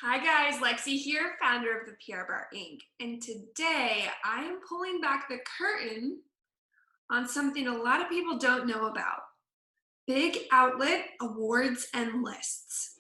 Hi guys, Lexie here, founder of the THEPRBAR Inc. And today I am pulling back the curtain on something a lot of people don't know about. Big outlet awards and lists.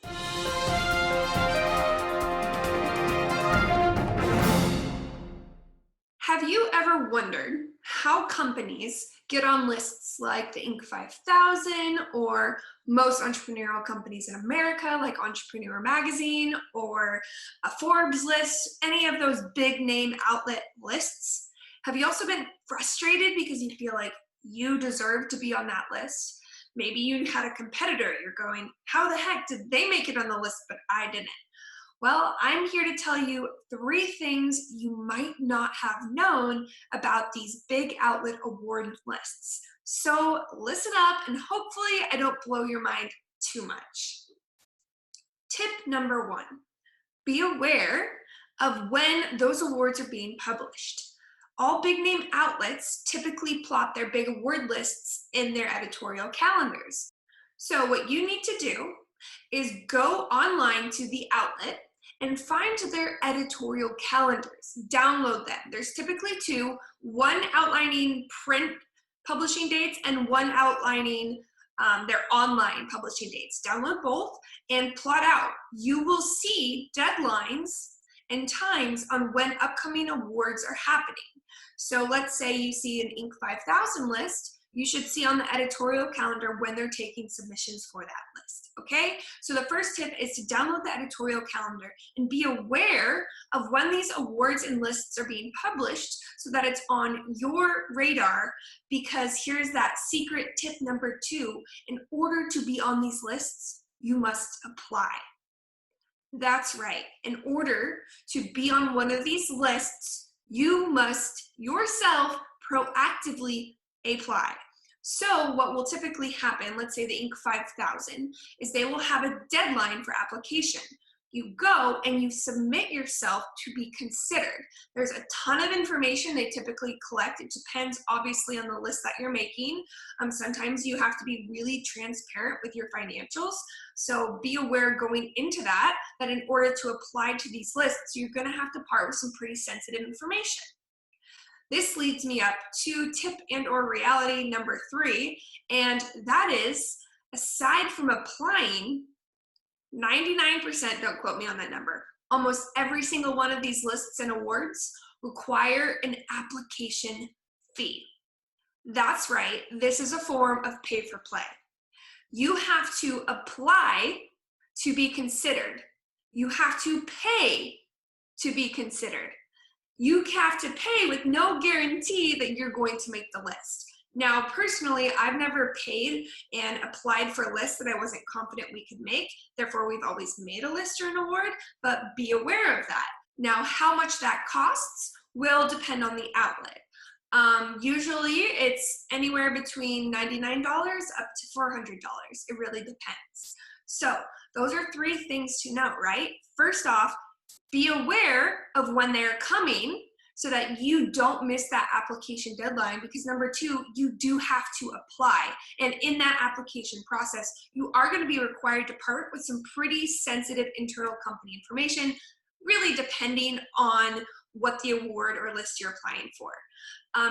Have you ever wondered how companies get on lists like the Inc. 5000 or most entrepreneurial companies in America, like Entrepreneur Magazine or a Forbes list, any of those big name outlet lists? Have you also been frustrated because you feel like you deserve to be on that list? Maybe you had a competitor, you're going, how the heck did they make it on the list, but I didn't? Well, I'm here to tell you 3 things you might not have known about these big outlet award lists. So listen up and hopefully I don't blow your mind too much. Tip number 1, be aware of when those awards are being published. All big name outlets typically plot their big award lists in their editorial calendars. So what you need to do is go online to the outlet and find their editorial calendars. Download them. There's typically 2, one outlining print publishing dates and one outlining their online publishing dates. Download both and plot out. You will see deadlines and times on when upcoming awards are happening. So let's say you see an Inc. 5000 list, you should see on the editorial calendar when they're taking submissions for that list, okay? So the first tip is to download the editorial calendar and be aware of when these awards and lists are being published so that it's on your radar, because here's that secret tip number 2. In order to be on these lists, you must apply. That's right. In order to be on one of these lists, you must yourself proactively apply. So what will typically happen, let's say the Inc. 5000, is they will have a deadline for application. You go and you submit yourself to be considered. There's a ton of information they typically collect. It depends obviously on the list that you're making. Sometimes you have to be really transparent with your financials. So be aware going into that in order to apply to these lists, you're gonna have to part with some pretty sensitive information. This leads me up to tip and or reality number 3, and that is, aside from applying, 99%, don't quote me on that number, almost every single one of these lists and awards require an application fee. That's right, this is a form of pay for play. You have to apply to be considered. You have to pay to be considered. You have to pay with no guarantee that you're going to make the list. Now, personally, I've never paid and applied for a list that I wasn't confident we could make. Therefore, we've always made a list or an award, but be aware of that. Now, how much that costs will depend on the outlet. Usually, it's anywhere between $99 up to $400. It really depends. So, those are 3 things to note, right? First off, be aware of when they're coming so that you don't miss that application deadline, because number 2, you do have to apply. And in that application process, you are going to be required to part with some pretty sensitive internal company information, really depending on what the award or list you're applying for.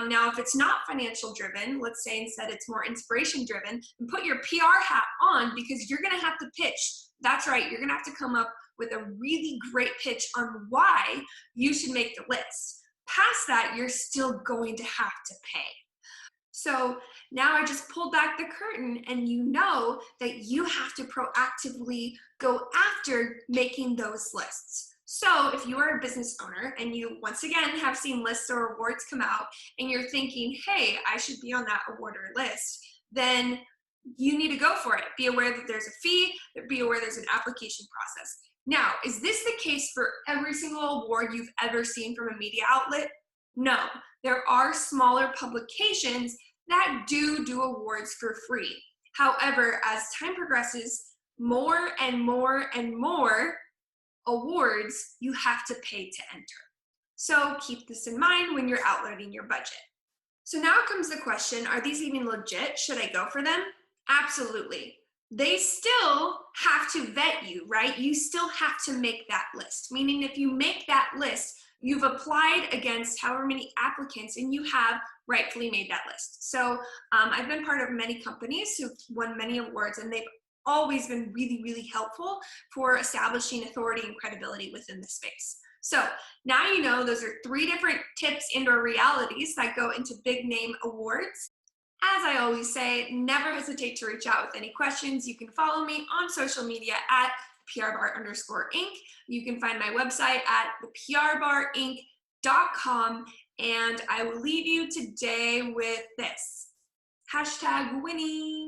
Now, if it's not financial driven, let's say instead it's more inspiration driven, and put your PR hat on, because you're going to have to pitch. That's right, you're going to have to come up with a really great pitch on why you should make the list. Past that, you're still going to have to pay. So now I just pulled back the curtain and you know that you have to proactively go after making those lists. So if you are a business owner and you once again have seen lists or awards come out and you're thinking, hey, I should be on that award or list, then you need to go for it. Be aware that there's a fee, be aware there's an application process. Now, is this the case for every single award you've ever seen from a media outlet? No, there are smaller publications that do awards for free. However, as time progresses, more and more and more awards you have to pay to enter. So keep this in mind when you're outlining your budget. So now comes the question, are these even legit? Should I go for them? Absolutely. they still have to vet you, right? You still have to make that list, meaning if you make that list, you've applied against however many applicants and you have rightfully made that list. So I've been part of many companies who've won many awards, and they've always been really, really helpful for establishing authority and credibility within the space. So now you know those are 3 different tips and/or realities that go into big name awards. As I always say, never hesitate to reach out with any questions. You can follow me on social media at PRBAR_Inc. You can find my website at ThePRBARInc.com. And I will leave you today with this. #winning.